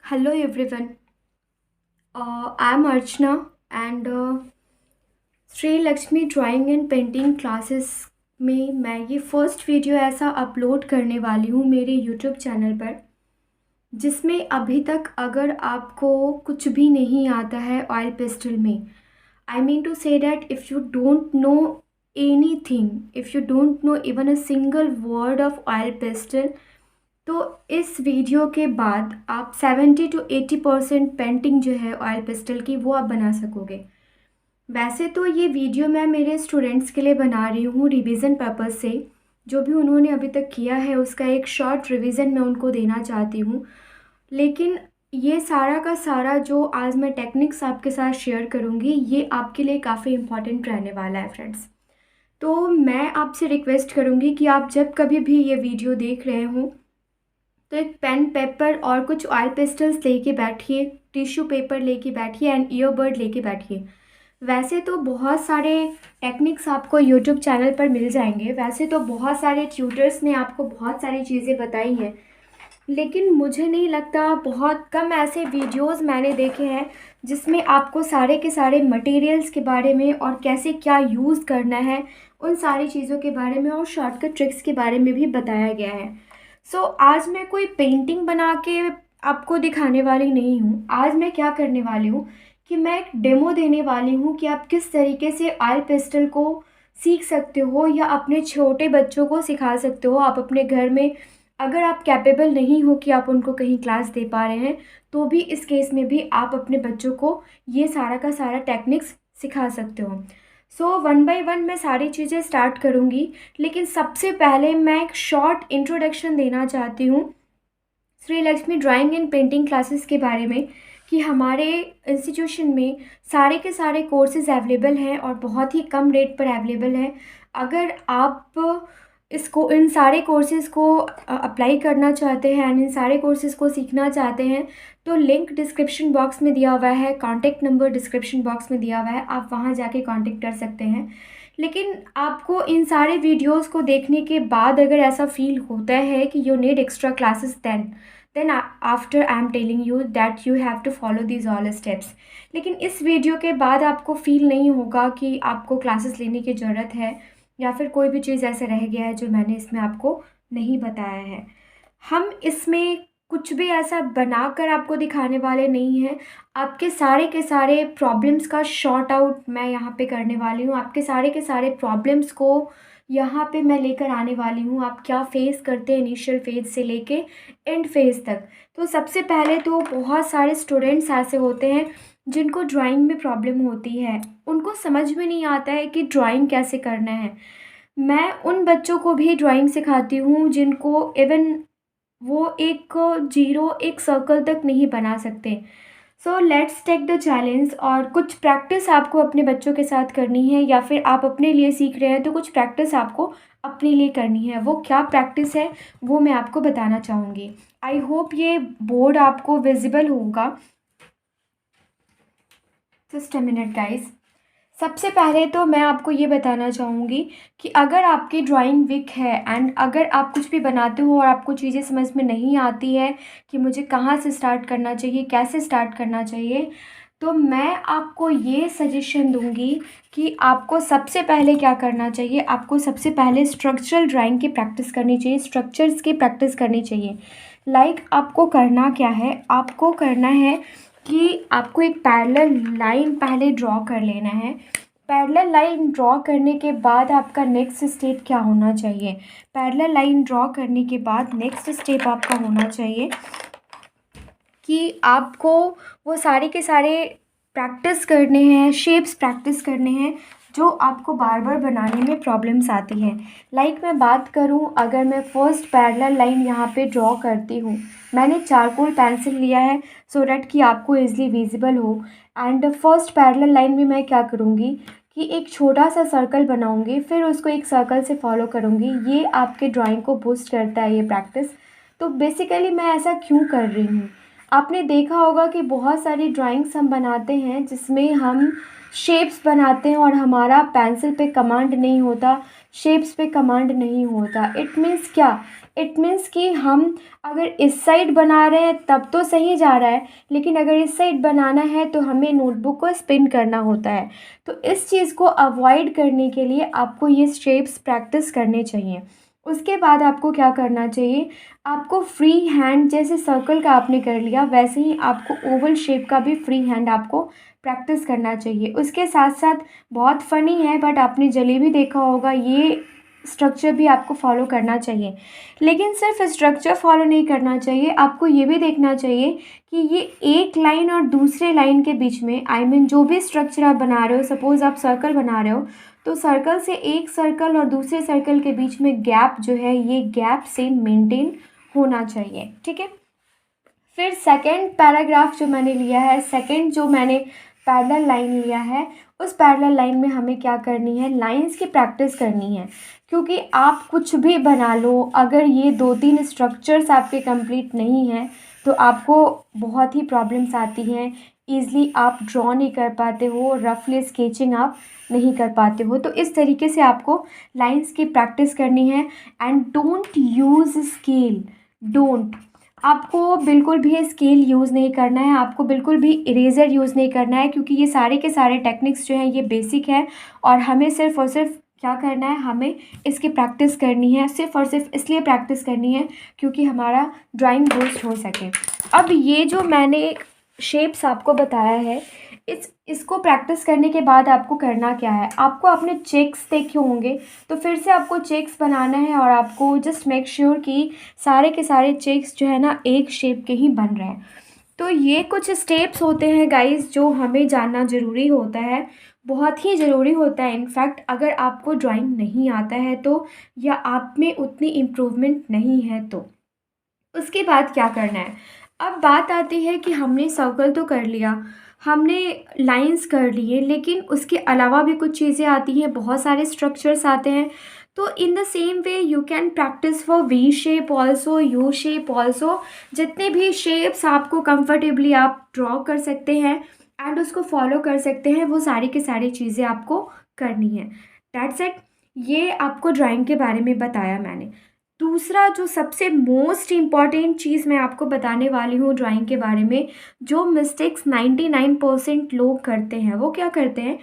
Hello everyone. I'm Archana and Shri Lakshmi drawing and painting classes में मैं ये फर्स्ट वीडियो ऐसा अपलोड करने वाली हूँ मेरे यूट्यूब चैनल पर जिसमें अभी तक अगर आपको कुछ भी नहीं आता है ऑयल पेस्टल में, I mean to say that if you don't know anything, if you don't know even a single word of oil pastel, तो इस वीडियो के बाद आप 70 to 80% पेंटिंग जो है ऑयल पेस्टल की वो आप बना सकोगे। वैसे तो ये वीडियो मैं मेरे स्टूडेंट्स के लिए बना रही हूँ रिवीजन पर्पज़ से। जो भी उन्होंने अभी तक किया है उसका एक शॉर्ट रिवीजन मैं उनको देना चाहती हूँ। लेकिन ये सारा का सारा जो आज मैं टेक्निक्स आपके साथ शेयर करूँगी ये आपके लिए काफ़ी इम्पॉर्टेंट रहने वाला है फ्रेंड्स। तो मैं आपसे रिक्वेस्ट करूँगी कि आप जब कभी भी ये वीडियो देख रहे हों तो एक पेन पेपर और कुछ ऑयल पेस्टल्स लेके बैठिए, टिश्यू पेपर लेके बैठिए एंड ईयरबड लेके बैठिए। वैसे तो बहुत सारे टेक्निक्स आपको यूट्यूब चैनल पर मिल जाएंगे, वैसे तो बहुत सारे ट्यूटर्स ने आपको बहुत सारी चीज़ें बताई हैं, लेकिन मुझे नहीं लगता, बहुत कम ऐसे वीडियोस मैंने देखे हैं जिसमें आपको सारे के सारे मटेरियल्स के बारे में और कैसे क्या यूज़ करना है उन सारी चीज़ों के बारे में और शॉर्टकट ट्रिक्स के बारे में भी बताया गया है। आज मैं कोई पेंटिंग बना के आपको दिखाने वाली नहीं हूँ। आज मैं क्या करने वाली हूँ कि मैं एक डेमो देने वाली हूँ कि आप किस तरीके से ऑयल पेस्टल को सीख सकते हो या अपने छोटे बच्चों को सिखा सकते हो। आप अपने घर में अगर आप कैपेबल नहीं हो कि आप उनको कहीं क्लास दे पा रहे हैं, तो भी इस केस में भी आप अपने बच्चों को ये सारा का सारा टेक्निक्स सिखा सकते हो। वन बाय वन मैं सारी चीज़ें स्टार्ट करूँगी, लेकिन सबसे पहले मैं एक शॉर्ट इंट्रोडक्शन देना चाहती हूँ Shri Lakshmi drawing and painting classes के बारे में कि हमारे इंस्टीट्यूशन में सारे के सारे कोर्सेज़ अवेलेबल हैं और बहुत ही कम रेट पर अवेलेबल हैं। अगर आप इसको इन सारे कोर्सेज़ को अप्लाई करना चाहते हैं एंड इन सारे कोर्सेज़ को सीखना चाहते हैं, तो लिंक डिस्क्रिप्शन बॉक्स में दिया हुआ है, कॉन्टैक्ट नंबर डिस्क्रिप्शन बॉक्स में दिया हुआ है, आप वहाँ जाके कॉन्टैक्ट कर सकते हैं। लेकिन आपको इन सारे वीडियोस को देखने के बाद अगर ऐसा फील होता है कि you need extra classes, then after I am telling you that you have to follow these all steps. लेकिन इस वीडियो के बाद आपको फील नहीं होगा कि आपको क्लासेस लेने की ज़रूरत है या फिर कोई भी चीज़ ऐसा रह गया है जो मैंने इसमें आपको नहीं बताया है। हम इसमें कुछ भी ऐसा बनाकर आपको दिखाने वाले नहीं हैं। आपके सारे के सारे प्रॉब्लम्स का सॉर्ट आउट मैं यहाँ पे करने वाली हूँ। आपके सारे के सारे प्रॉब्लम्स को यहाँ पे मैं लेकर आने वाली हूँ। आप क्या फेस करते हैं इनिशियल फेज़ से लेके एंड फेज़ तक। तो सबसे पहले तो बहुत सारे स्टूडेंट्स ऐसे होते हैं जिनको ड्राइंग में प्रॉब्लम होती है, उनको समझ में नहीं आता है कि ड्राइंग कैसे करना है। मैं उन बच्चों को भी ड्राइंग सिखाती हूँ जिनको इवन वो एक जीरो एक सर्कल तक नहीं बना सकते। Let's take the challenge. और कुछ प्रैक्टिस आपको अपने बच्चों के साथ करनी है या फिर आप अपने लिए सीख रहे हैं तो कुछ प्रैक्टिस आपको अपने लिए करनी है। वो क्या प्रैक्टिस है वो मैं आपको बताना चाहूँगी। आई होप ये बोर्ड आपको विजिबल होगा। Just a minute guys. सबसे पहले तो मैं आपको ये बताना चाहूँगी कि अगर आपकी ड्राइंग वीक है एंड अगर आप कुछ भी बनाते हो और आपको चीज़ें समझ में नहीं आती है कि मुझे कहाँ से स्टार्ट करना चाहिए, कैसे स्टार्ट करना चाहिए, तो मैं आपको ये सजेशन दूँगी कि आपको सबसे पहले क्या करना चाहिए। आपको सबसे पहले स्ट्रक्चरल ड्राइंग की प्रैक्टिस करनी चाहिए, स्ट्रक्चर्स की प्रैक्टिस करनी चाहिए। आपको करना क्या है, आपको करना है कि आपको एक पैरेलल लाइन पहले ड्रॉ कर लेना है। पैरेलल लाइन ड्रॉ करने के बाद आपका नेक्स्ट स्टेप क्या होना चाहिए, पैरेलल लाइन ड्रॉ करने के बाद नेक्स्ट स्टेप आपका होना चाहिए कि आपको वो सारे के सारे प्रैक्टिस करने हैं, शेप्स प्रैक्टिस करने हैं जो आपको बार बार बनाने में प्रॉब्लम्स आती हैं। मैं बात करूं, अगर मैं फर्स्ट पैरेलल लाइन यहाँ पे ड्रॉ करती हूँ, मैंने चारकोल पेंसिल लिया है सो डैट कि आपको इजीली विजिबल हो। एंड फर्स्ट पैरेलल लाइन में मैं क्या करूँगी कि एक छोटा सा सर्कल बनाऊँगी, फिर उसको एक सर्कल से फॉलो करूँगी। ये आपके ड्राइंग को बूस्ट करता है ये प्रैक्टिस। तो बेसिकली मैं ऐसा क्यों कर रही हूँ, आपने देखा होगा कि बहुत सारी ड्राइंग्स हम बनाते हैं जिसमें हम शेप्स बनाते हैं और हमारा पेंसिल पे कमांड नहीं होता, शेप्स पे कमांड नहीं होता। इट मीन्स क्या, इट मीन्स कि हम अगर इस साइड बना रहे हैं तब तो सही जा रहा है, लेकिन अगर इस साइड बनाना है तो हमें नोटबुक को स्पिन करना होता है। तो इस चीज़ को अवॉइड करने के लिए आपको ये शेप्स प्रैक्टिस करने चाहिए। उसके बाद आपको क्या करना चाहिए, आपको फ्री हैंड, जैसे सर्कल का आपने कर लिया वैसे ही आपको ओवल शेप का भी फ्री हैंड आपको प्रैक्टिस करना चाहिए। उसके साथ साथ बहुत फ़नी है बट आपने जलेबी देखा होगा, ये स्ट्रक्चर भी आपको फॉलो करना चाहिए। लेकिन सिर्फ स्ट्रक्चर फॉलो नहीं करना चाहिए, आपको ये भी देखना चाहिए कि ये एक लाइन और दूसरे लाइन के बीच में, आई मीन जो भी स्ट्रक्चर आप बना रहे हो, सपोज़ आप सर्कल बना रहे हो तो सर्कल से एक सर्कल और दूसरे सर्कल के बीच में गैप जो है, ये गैप सेम मेंटेन होना चाहिए। ठीक है। फिर सेकंड पैराग्राफ जो मैंने लिया है, सेकंड जो मैंने पैरेलल लाइन लिया है, उस पैरेलल लाइन में हमें क्या करनी है, लाइंस की प्रैक्टिस करनी है। क्योंकि आप कुछ भी बना लो, अगर ये 2-3 स्ट्रक्चर्स आपके कंप्लीट नहीं हैं तो आपको बहुत ही प्रॉब्लम्स आती हैं, ईज़िली आप ड्रॉ नहीं कर पाते हो, रफली स्केचिंग आप नहीं कर पाते हो। तो इस तरीके से आपको लाइंस की प्रैक्टिस करनी है। And don't use scale, don't, आपको बिल्कुल भी स्केल यूज़ नहीं करना है, आपको बिल्कुल भी इरेज़र यूज़ नहीं करना है, क्योंकि ये सारे के सारे टेक्निक्स जो हैं ये बेसिक है और हमें सिर्फ़ और सिर्फ क्या करना है, हमें इसकी प्रैक्टिस करनी है, सिर्फ़ और सिर्फ इसलिए प्रैक्टिस करनी है क्योंकि हमारा ड्राइंग बूस्ट हो सके। अब ये जो मैंने शेप्स आपको बताया है, इसको प्रैक्टिस करने के बाद आपको करना क्या है, आपको अपने चेक्स देखे होंगे तो फिर से आपको चेक्स बनाना है और आपको जस्ट मेक श्योर कि सारे के सारे चेक्स जो है ना एक शेप के ही बन रहे हैं। तो ये कुछ स्टेप्स होते हैं गाइस जो हमें जानना ज़रूरी होता है, बहुत ही ज़रूरी होता है इनफैक्ट, अगर आपको ड्राइंग नहीं आता है तो, या आप में उतनी इम्प्रूवमेंट नहीं है तो। उसके बाद क्या करना है, अब बात आती है कि हमने सर्कल तो कर लिया, हमने लाइंस कर लिए, लेकिन उसके अलावा भी कुछ चीज़ें आती हैं, बहुत सारे स्ट्रक्चर्स आते हैं। तो इन the same way you can practice for V shape also, U shape also, जितने भी शेप्स आपको कंफर्टेबली आप ड्रॉ कर सकते हैं एंड उसको फॉलो कर सकते हैं, वो सारी की सारी चीज़ें आपको करनी है। दैट्स इट, ये आपको ड्राइंग के बारे में बताया मैंने। दूसरा जो सबसे मोस्ट इम्पॉर्टेंट चीज़ मैं आपको बताने वाली हूँ ड्राइंग के बारे में, जो मिस्टेक्स 99% लोग करते हैं, वो क्या करते हैं,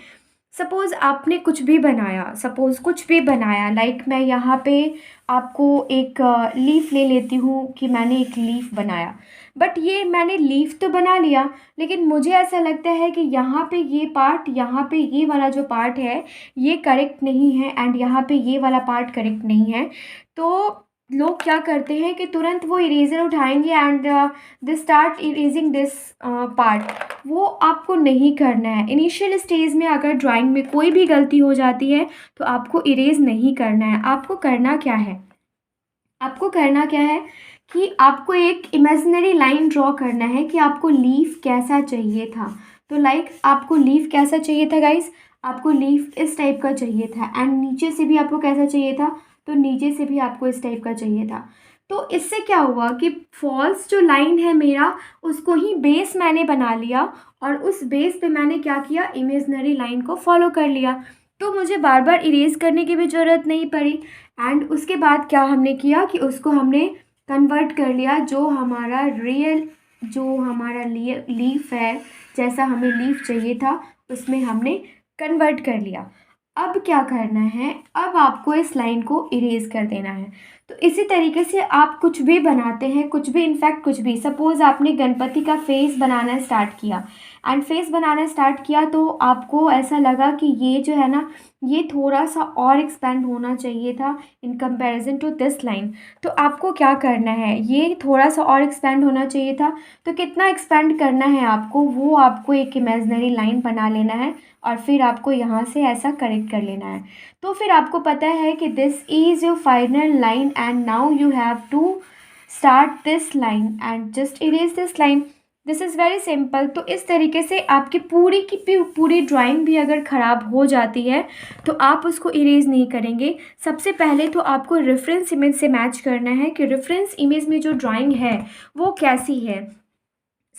सपोज़ आपने कुछ भी बनाया, सपोज़ कुछ भी बनाया, लाइक मैं यहाँ पे आपको एक लीफ ले लेती हूँ कि मैंने एक लीफ बनाया, बट ये मैंने लीफ तो बना लिया, लेकिन मुझे ऐसा लगता है कि यहाँ पे ये पार्ट, यहाँ पे ये वाला जो पार्ट है ये करेक्ट नहीं है एंड यहाँ पे ये वाला पार्ट करेक्ट नहीं है। तो लोग क्या करते हैं कि तुरंत वो इरेज़र उठाएंगे and they start erasing this part. वो आपको नहीं करना है। इनिशियल स्टेज में अगर ड्राइंग में कोई भी गलती हो जाती है तो आपको इरेज नहीं करना है। आपको करना क्या है, आपको करना क्या है कि आपको एक इमेजिनरी लाइन ड्रॉ करना है कि आपको लीफ कैसा चाहिए था। तो लाइक आपको लीफ कैसा चाहिए था गाइस, आपको लीफ इस टाइप का चाहिए था एंड नीचे से भी आपको कैसा चाहिए था, तो नीचे से भी आपको इस टाइप का चाहिए था। तो इससे क्या हुआ कि फॉल्स जो लाइन है मेरा, उसको ही बेस मैंने बना लिया और उस बेस पे मैंने क्या किया, इमेजिनरी लाइन को फॉलो कर लिया। तो मुझे बार बार इरेज करने की भी ज़रूरत नहीं पड़ी। एंड उसके बाद क्या हमने किया कि उसको हमने कन्वर्ट कर लिया, जो हमारा रियल, जो हमारा लीफ है, जैसा हमें लीफ चाहिए था उसमें हमने कन्वर्ट कर लिया। अब क्या करना है, अब आपको इस लाइन को इरेज कर देना है। तो इसी तरीके से आप कुछ भी बनाते हैं, कुछ भी, इनफैक्ट कुछ भी, सपोज़ आपने गणपति का फेस बनाना स्टार्ट किया एंड फेस बनाना स्टार्ट किया तो आपको ऐसा लगा कि ये जो है ना, ये थोड़ा सा और एक्सपेंड होना चाहिए था in comparison to this line. तो आपको क्या करना है, ये थोड़ा सा और एक्सपेंड होना चाहिए था, तो कितना एक्सपेंड करना है आपको, वो आपको एक इमेजिनरी लाइन बना लेना है और फिर आपको यहाँ से ऐसा करेक्ट कर लेना है। तो फिर आपको पता है कि this is your final line and now you have to start this line and just erase this line. This is very simple. तो इस तरीके से आपकी पूरी की पूरी ड्राइंग भी अगर ख़राब हो जाती है तो आप उसको इरेज नहीं करेंगे। सबसे पहले तो आपको रेफरेंस इमेज से मैच करना है कि रेफरेंस इमेज में जो ड्राइंग है वो कैसी है।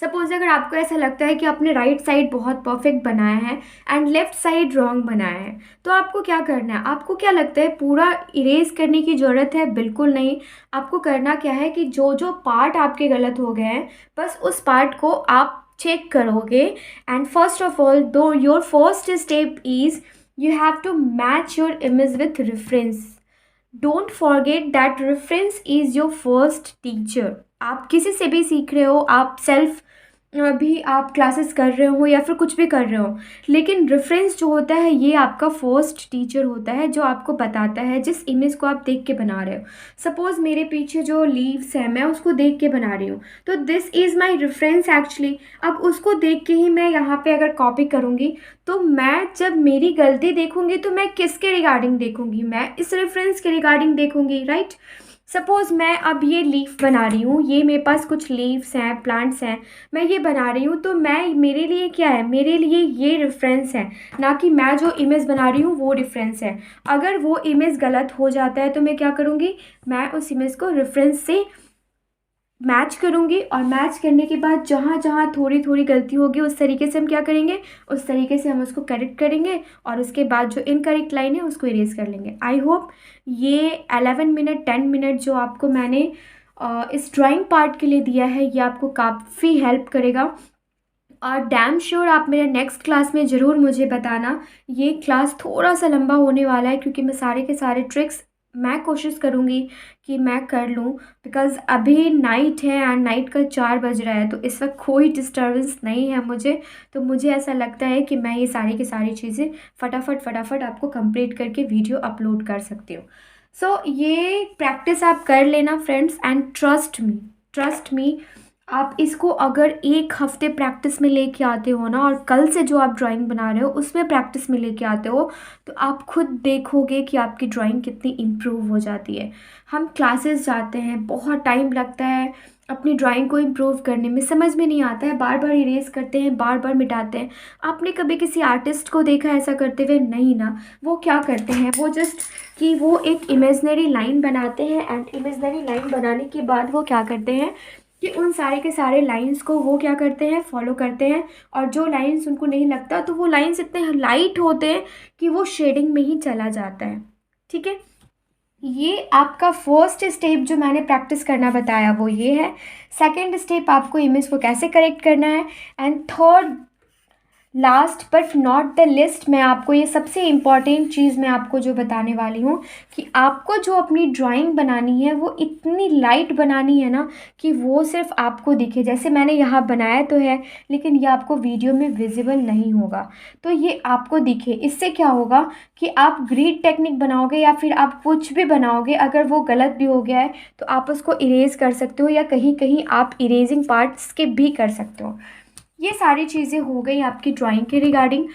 सपोज अगर आपको ऐसा लगता है कि आपने राइट साइड बहुत परफेक्ट बनाया है एंड लेफ्ट साइड रॉन्ग बनाया है, तो आपको क्या करना है? आपको क्या लगता है पूरा इरेज करने की ज़रूरत है? बिल्कुल नहीं। आपको करना क्या है कि जो जो पार्ट आपके गलत हो गए हैं, बस उस पार्ट को आप चेक करोगे। एंड फर्स्ट ऑफ ऑल, दो your first step is you have to match your image with reference. Don't forget that reference is your first teacher. आप किसी से भी सीख रहे हो, आप सेल्फ भी आप क्लासेस कर रहे हो या फिर कुछ भी कर रहे हो, लेकिन रेफरेंस जो होता है ये आपका फर्स्ट टीचर होता है, जो आपको बताता है जिस इमेज को आप देख के बना रहे हो। सपोज़ मेरे पीछे जो लीव्स है मैं उसको देख के बना रही हूँ, तो this is my reference actually. अब उसको देख के ही मैं यहाँ पे अगर कॉपी करूँगी, तो मैं जब मेरी गलती देखूँगी तो मैं किसके रिगार्डिंग देखूँगी? मैं इस रेफरेंस के रिगार्डिंग देखूँगी, राइट। सपोज़ मैं अब ये लीफ बना रही हूँ, ये मेरे पास कुछ लीव्स हैं, प्लांट्स हैं, मैं ये बना रही हूँ, तो मैं मेरे लिए क्या है? मेरे लिए ये रेफरेंस है, ना कि मैं जो इमेज बना रही हूँ वो रेफरेंस है। अगर वो इमेज गलत हो जाता है तो मैं क्या करूँगी? मैं उस इमेज को रेफरेंस से मैच करूँगी, और मैच करने के बाद जहाँ जहाँ थोड़ी थोड़ी गलती होगी उस तरीके से हम क्या करेंगे? उस तरीके से हम उसको करेक्ट करेंगे, और उसके बाद जो इनकरेक्ट लाइन है उसको इरेज कर लेंगे। आई होप ये 11 मिनट 10 मिनट जो आपको मैंने इस ड्राइंग पार्ट के लिए दिया है ये आपको काफ़ी हेल्प करेगा। और डैम श्योर आप मेरे नेक्स्ट क्लास में ज़रूर मुझे बताना। ये क्लास थोड़ा सा लंबा होने वाला है क्योंकि मैं सारे के सारे ट्रिक्स मैं कोशिश करूँगी कि मैं कर लूँ, बिकॉज़ अभी नाइट है एंड नाइट का 4 बज रहा है, तो इस वक्त कोई डिस्टर्बेंस नहीं है मुझे। तो मुझे ऐसा लगता है कि मैं ये सारी की सारी चीज़ें फटाफट आपको कंप्लीट करके वीडियो अपलोड कर सकती हूँ। सो ये प्रैक्टिस आप कर लेना फ्रेंड्स, एंड ट्रस्ट मी, आप इसको अगर 1 हफ्ते प्रैक्टिस में लेके आते हो ना, और कल से जो आप ड्राइंग बना रहे हो उसमें प्रैक्टिस में लेके आते हो, तो आप खुद देखोगे कि आपकी ड्राइंग कितनी इम्प्रूव हो जाती है। हम क्लासेस जाते हैं, बहुत टाइम लगता है अपनी ड्राइंग को इम्प्रूव करने में, समझ में नहीं आता है, बार बार इरेज करते हैं, बार बार मिटाते हैं। आपने कभी किसी आर्टिस्ट को देखा ऐसा करते हुए? नहीं ना। वो क्या करते हैं, वो जस्ट कि वो एक इमेजनरी लाइन बनाते हैं, एंड इमेजनरी लाइन बनाने के बाद वो क्या करते हैं कि उन सारे के सारे लाइंस को वो क्या करते हैं? फॉलो करते हैं। और जो लाइंस उनको नहीं लगता, तो वो लाइंस इतने लाइट होते हैं कि वो शेडिंग में ही चला जाता है। ठीक है, ये आपका फर्स्ट स्टेप जो मैंने प्रैक्टिस करना बताया वो ये है। सेकंड स्टेप आपको इमेज को कैसे करेक्ट करना है, and third last but not the list, मैं आपको ये सबसे इम्पॉर्टेंट चीज़ मैं आपको जो बताने वाली हूँ कि आपको जो अपनी ड्राइंग बनानी है वो इतनी लाइट बनानी है ना कि वो सिर्फ आपको दिखे। जैसे मैंने यहाँ बनाया तो है, लेकिन ये आपको वीडियो में विजिबल नहीं होगा, तो ये आपको दिखे। इससे क्या होगा कि आप ग्रिड टेक्निक बनाओगे या फिर आप कुछ भी बनाओगे, अगर वो गलत भी हो गया है तो आप उसको इरेज कर सकते हो, या कहीं कहीं आप इरेजिंग पार्ट स्किप भी कर सकते हो। ये सारी चीज़ें हो गई आपकी ड्राइंग के रिगार्डिंग।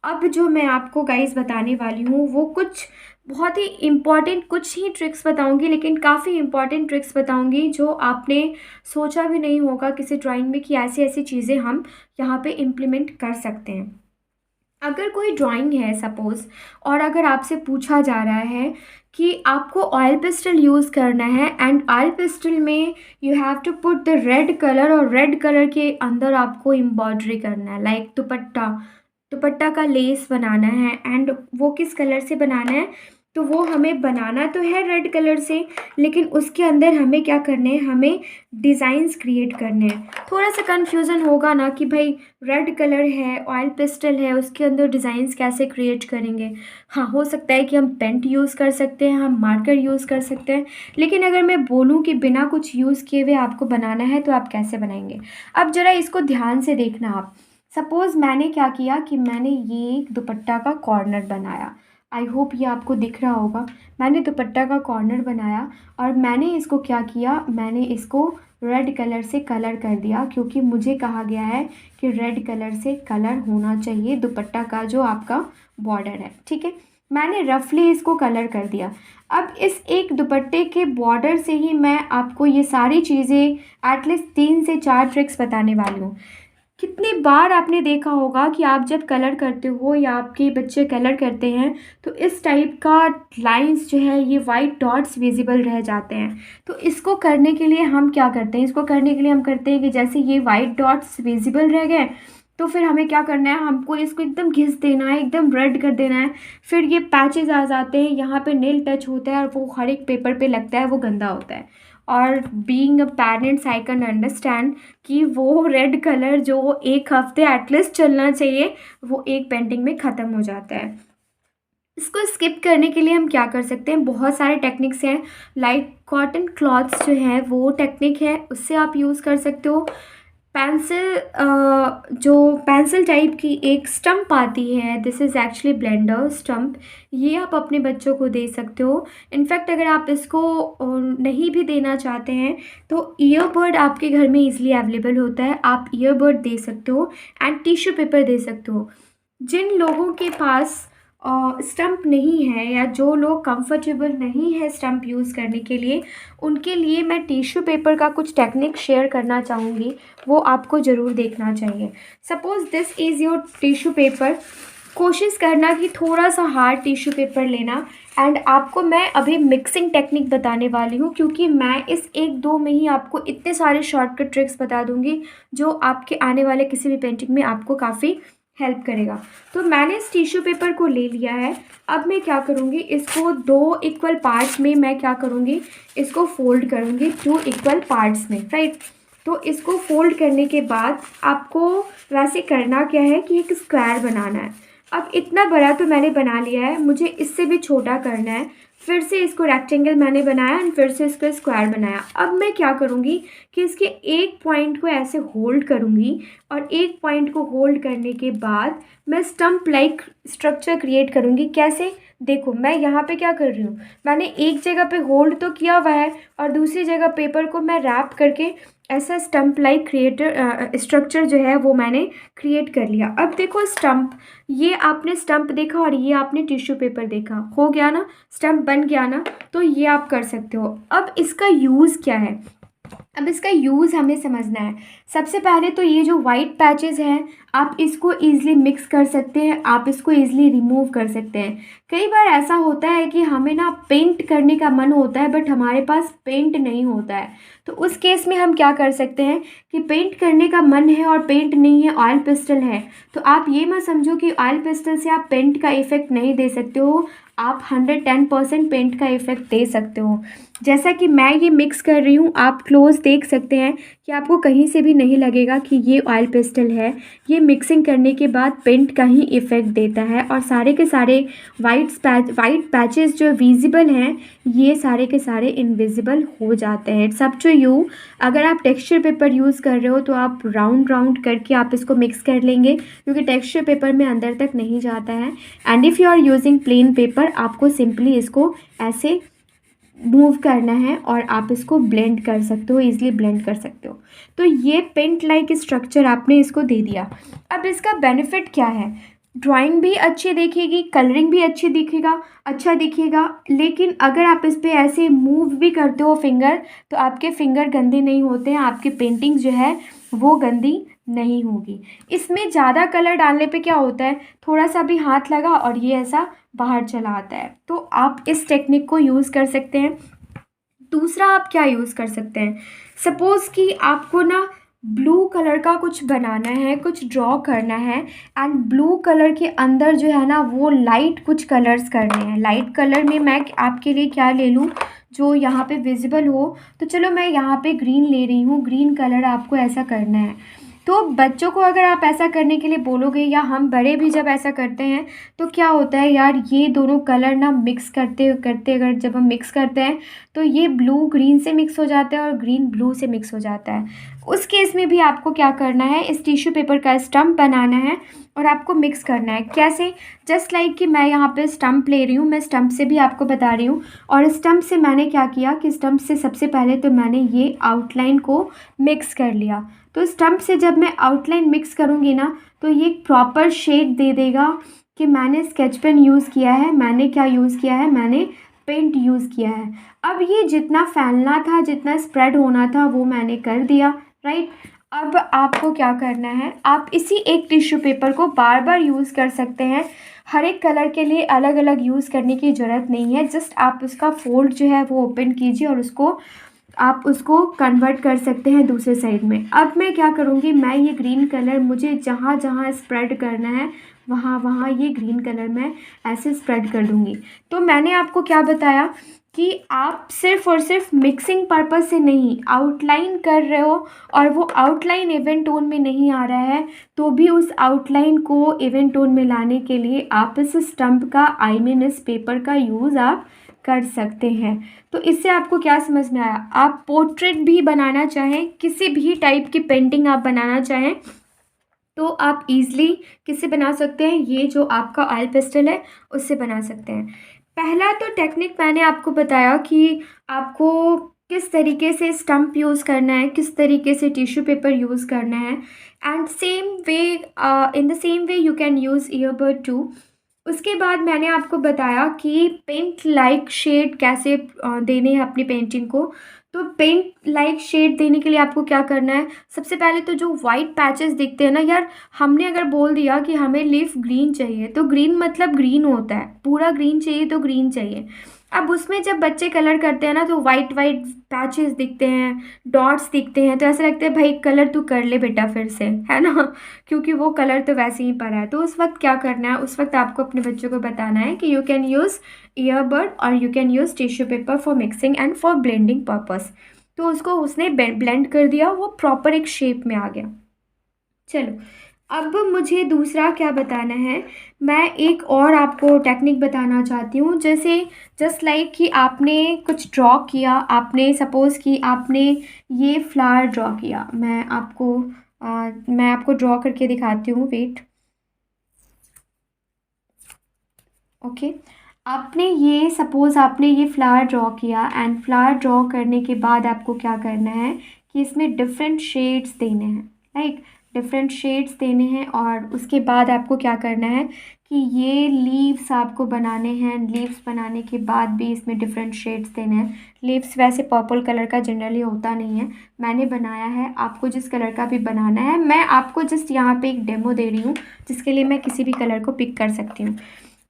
अब जो मैं आपको गाइस बताने वाली हूँ वो कुछ बहुत ही इम्पॉर्टेंट, कुछ ही ट्रिक्स बताऊँगी, लेकिन काफ़ी इम्पॉर्टेंट ट्रिक्स बताऊँगी जो आपने सोचा भी नहीं होगा किसी ड्राइंग में कि ऐसी ऐसी चीज़ें हम यहाँ पे इम्प्लीमेंट कर सकते हैं। अगर कोई ड्राइंग है सपोज़, और अगर आपसे पूछा जा रहा है कि आपको ऑयल पेस्टल यूज़ करना है, एंड ऑयल पेस्टल में you have to put the red colour, और रेड कलर के अंदर आपको एम्ब्रॉयडरी करना है, लाइक दुपट्टा का लेस बनाना है, एंड वो किस कलर से बनाना है? तो वो हमें बनाना तो है रेड कलर से, लेकिन उसके अंदर हमें क्या करने हैं? हमें डिज़ाइंस क्रिएट करने हैं। थोड़ा सा कन्फ्यूज़न होगा ना कि भाई रेड कलर है, ऑयल पेस्टल है, उसके अंदर डिज़ाइंस कैसे क्रिएट करेंगे? हाँ, हो सकता है कि हम पेंट यूज़ कर सकते हैं, हम मार्कर यूज़ कर सकते हैं, लेकिन अगर मैं बोलूँ कि बिना कुछ यूज़ किए हुए आपको बनाना है तो आप कैसे बनाएंगे? अब ज़रा इसको ध्यान से देखना आप। सपोज़ मैंने क्या किया कि मैंने ये एक दुपट्टा का कॉर्नर बनाया। आई होप ये आपको दिख रहा होगा। मैंने दुपट्टा का कॉर्नर बनाया, और मैंने इसको क्या किया? मैंने इसको रेड कलर से कलर कर दिया, क्योंकि मुझे कहा गया है कि रेड कलर से कलर होना चाहिए दुपट्टा का जो आपका बॉर्डर है। ठीक है, मैंने रफली इसको कलर कर दिया। अब इस एक दुपट्टे के बॉर्डर से ही मैं आपको ये सारी चीज़ें एटलीस्ट 3 से 4 ट्रिक्स बताने वाली हूँ कितनी बार आपने देखा होगा कि आप जब कलर करते हो या आपके बच्चे कलर करते हैं तो इस टाइप का लाइंस जो है ये वाइट डॉट्स विजिबल रह जाते हैं। तो इसको करने के लिए हम क्या करते हैं, इसको करने के लिए हम करते हैं कि जैसे ये वाइट डॉट्स विजिबल रह गए तो फिर हमें क्या करना है, हमको इसको एकदम घिस देना है, एकदम रेड कर देना है। फिर ये पैचेस आ जाते हैं, यहाँ पे नेल टच होता है और वो हर एक पेपर पे लगता है, वो गंदा होता है। और being a parents I can understand कि वो रेड कलर जो एक हफ्ते एटलीस्ट चलना चाहिए वो एक पेंटिंग में ख़त्म हो जाता है। इसको स्किप करने के लिए हम क्या कर सकते हैं, बहुत सारे टेक्निक्स हैं। लाइक कॉटन क्लॉथ्स जो है वो टेक्निक है, उससे आप यूज़ कर सकते हो। पेंसिल जो पेंसिल टाइप की एक स्टम्प आती है, this is actually blender stump, ये आप अपने बच्चों को दे सकते हो। इनफैक्ट अगर आप इसको नहीं भी देना चाहते हैं तो ईयरबड आपके घर में इजीली अवेलेबल होता है, आप ईयरबड दे सकते हो एंड टिश्यू पेपर दे सकते हो। जिन लोगों के पास स्टम्प नहीं है या जो लोग कंफर्टेबल नहीं है स्टम्प यूज़ करने के लिए, उनके लिए मैं टिश्यू पेपर का कुछ टेक्निक शेयर करना चाहूँगी, वो आपको ज़रूर देखना चाहिए। Suppose this is your tissue paper, कोशिश करना कि थोड़ा सा हार्ड टिश्यू पेपर लेना। एंड आपको मैं अभी मिक्सिंग टेक्निक बताने वाली हूँ, क्योंकि मैं इस 1-2 में ही आपको इतने सारे शॉर्टकट ट्रिक्स बता दूँगी जो आपके आने वाले किसी भी पेंटिंग में आपको काफ़ी हेल्प करेगा। तो मैंने इस टिश्यू पेपर को ले लिया है। अब मैं क्या करूँगी, इसको 2 इक्वल पार्ट्स में मैं क्या करूँगी, इसको फोल्ड करूँगी 2 इक्वल पार्ट्स में, राइट। तो इसको फोल्ड करने के बाद आपको वैसे करना क्या है कि एक स्क्वायर बनाना है। अब इतना बड़ा तो मैंने बना लिया है, मुझे इससे भी छोटा करना है। फिर से इसको रेक्टेंगल मैंने बनाया एंड फिर से इसको स्क्वायर बनाया। अब मैं क्या करूँगी कि इसके एक पॉइंट को ऐसे होल्ड करूँगी और एक पॉइंट को होल्ड करने के बाद मैं स्टम्प लाइक स्ट्रक्चर क्रिएट करूँगी। कैसे, देखो मैं यहाँ पे क्या कर रही हूँ, मैंने एक जगह पे होल्ड तो किया हुआ है और दूसरी जगह पेपर को मैं रैप करके ऐसा स्टम्प लाइक क्रिएटर स्ट्रक्चर जो है वो मैंने क्रिएट कर लिया। अब देखो स्टम्प, ये आपने स्टम्प देखा और ये आपने टिश्यू पेपर देखा, हो गया ना, स्टम्प बन गया ना। तो ये आप कर सकते हो। अब इसका यूज़ क्या है, अब इसका यूज़ हमें समझना है। सबसे पहले तो ये जो वाइट पैचेस हैं आप इसको ईज़िली मिक्स कर सकते हैं, आप इसको ईज़िली रिमूव कर सकते हैं। कई बार ऐसा होता है कि हमें ना पेंट करने का मन होता है बट हमारे पास पेंट नहीं होता है, तो उस केस में हम क्या कर सकते हैं कि पेंट करने का मन है और पेंट नहीं है, ऑयल पेस्टल है, तो आप ये मत समझो कि ऑयल पेस्टल से आप पेंट का इफ़ेक्ट नहीं दे सकते हो, आप 110% पेंट का इफ़ेक्ट दे सकते हो। जैसा कि मैं ये मिक्स कर रही हूँ, आप क्लोज देख सकते हैं कि आपको कहीं से भी नहीं लगेगा कि ये ऑयल पेस्टल है। ये मिक्सिंग करने के बाद पेंट का ही इफ़ेक्ट देता है और सारे के सारे वाइट पैचेस जो विजिबल हैं ये सारे के सारे इनविजिबल हो जाते हैं। इट्स अप टू यू, अगर आप टेक्सचर पेपर यूज़ कर रहे हो तो आप राउंड राउंड करके आप इसको मिक्स कर लेंगे, क्योंकि टेक्सचर पेपर में अंदर तक नहीं जाता है। And if you are using plain paper, आपको सिंपली इसको ऐसे मूव करना है और आप इसको ब्लेंड कर सकते हो, ईजिली ब्लेंड कर सकते हो। तो ये पेंट लाइक स्ट्रक्चर आपने इसको दे दिया। अब इसका बेनिफिट क्या है, ड्राइंग भी अच्छी दिखेगी, कलरिंग भी अच्छा दिखेगा। लेकिन अगर आप इस पर ऐसे मूव भी करते हो फिंगर, तो आपके फिंगर गंदे नहीं होते हैं, आपकी पेंटिंग जो है वो गंदी नहीं होगी। इसमें ज़्यादा कलर डालने पे क्या होता है, थोड़ा सा भी हाथ लगा और ये ऐसा बाहर चला आता है। तो आप इस टेक्निक को यूज़ कर सकते हैं। दूसरा आप क्या यूज़ कर सकते हैं, सपोज़ कि आपको ना ब्लू कलर का कुछ बनाना है, कुछ ड्रॉ करना है एंड ब्लू कलर के अंदर जो है ना वो लाइट कुछ कलर्स करने हैं। लाइट कलर में मैं आपके लिए क्या ले लूँ जो यहाँ पे विजिबल हो, तो चलो मैं यहाँ पे ग्रीन ले रही हूँ। ग्रीन कलर आपको ऐसा करना है। तो बच्चों को अगर आप ऐसा करने के लिए बोलोगे या हम बड़े भी जब ऐसा करते हैं तो क्या होता है यार, ये दोनों कलर ना मिक्स करते करते अगर जब हम मिक्स करते हैं तो ये ब्लू ग्रीन से मिक्स हो जाता है और ग्रीन ब्लू से मिक्स हो जाता है। उस केस में भी आपको क्या करना है, इस टिश्यू पेपर का स्टम्प बनाना है और आपको मिक्स करना है। कैसे, जस्ट लाइक कि मैं यहाँ पे स्टम्प ले रही हूँ, मैं स्टम्प से भी आपको बता रही हूँ। और स्टम्प से मैंने क्या किया कि स्टम्प से सबसे पहले तो मैंने ये आउटलाइन को मिक्स कर लिया। तो स्टम्प से जब मैं आउटलाइन मिक्स करूँगी ना तो ये एक प्रॉपर शेड दे देगा कि मैंने स्केच पेन यूज़ किया है, मैंने क्या यूज़ किया है, मैंने पेंट यूज़ किया है। अब ये जितना फैलना था, जितना स्प्रेड होना था वो मैंने कर दिया, राइट। अब आपको क्या करना है, आप इसी एक टिश्यू पेपर को बार बार यूज़ कर सकते हैं। हर एक कलर के लिए अलग अलग यूज़ करने की ज़रूरत नहीं है। जस्ट आप उसका फोल्ड जो है वो ओपन कीजिए और आप उसको कन्वर्ट कर सकते हैं दूसरे साइड में। अब मैं क्या करूँगी, मैं ये ग्रीन कलर मुझे जहाँ जहाँ स्प्रेड करना है वहाँ वहाँ ये ग्रीन कलर मैं ऐसे स्प्रेड कर दूँगी। तो मैंने आपको क्या बताया कि आप सिर्फ़ और सिर्फ मिक्सिंग पर्पस से नहीं, आउटलाइन कर रहे हो और वो आउटलाइन इवन टोन में नहीं आ रहा है, तो भी उस आउटलाइन को इवन टोन में लाने के लिए आप इस स्टम्प का, आई मीन इस पेपर का यूज़ आप कर सकते हैं। तो इससे आपको क्या समझ में आया, आप पोर्ट्रेट भी बनाना चाहें, किसी भी टाइप की पेंटिंग आप बनाना चाहें तो आप इजीली किससे बना सकते हैं, ये जो आपका ऑयल पेस्टल है उससे बना सकते हैं। पहला तो टेक्निक मैंने आपको बताया कि आपको किस तरीके से स्टम्प यूज़ करना है, किस तरीके से टिश्यू पेपर यूज़ करना है, and same way in the same way you can use earbud too. उसके बाद मैंने आपको बताया कि पेंट लाइक शेड कैसे देने हैं अपनी पेंटिंग को। तो पेंट लाइक शेड देने के लिए आपको क्या करना है, सबसे पहले तो जो वाइट पैचेस दिखते हैं ना यार, हमने अगर बोल दिया कि हमें लीफ ग्रीन चाहिए तो ग्रीन मतलब ग्रीन होता है, पूरा ग्रीन चाहिए तो ग्रीन चाहिए। अब उसमें जब बच्चे कलर करते हैं ना तो वाइट वाइट पैचेस दिखते हैं, डॉट्स दिखते हैं, तो ऐसा लगता है भाई कलर तू कर ले बेटा फिर से, है ना, क्योंकि वो कलर तो वैसे ही पड़ा है। तो उस वक्त क्या करना है, उस वक्त आपको अपने बच्चों को बताना है कि यू कैन यूज़ ईयरबड और you can use tissue paper for mixing and for blending purpose. तो उसको उसने ब्लेंड कर दिया, वो प्रॉपर एक शेप में आ गया। चलो अब मुझे दूसरा क्या बताना है, मैं एक और आपको टेक्निक बताना चाहती हूँ। जैसे जस्ट लाइक कि आपने कुछ ड्रॉ किया, आपने सपोज़ कि आपने ये फ्लावर ड्रॉ किया, मैं आपको ड्रॉ करके दिखाती हूँ, वेट। ओके, आपने ये सपोज़ आपने ये फ्लावर ड्रॉ किया एंड फ्लावर ड्रॉ करने के बाद आपको क्या करना है कि इसमें डिफरेंट शेड्स देने हैं, लाइक डिफरेंट शेड्स देने हैं। और उसके बाद आपको क्या करना है कि ये लीव्स आपको बनाने हैं, लीव्स बनाने के बाद भी इसमें डिफरेंट शेड्स देने हैं। लीव्स वैसे पर्पल कलर का जनरली होता नहीं है, मैंने बनाया है, आपको जिस कलर का भी बनाना है, मैं आपको जस्ट यहाँ पे एक डेमो दे रही हूँ जिसके लिए मैं किसी भी कलर को पिक कर सकती हूँ।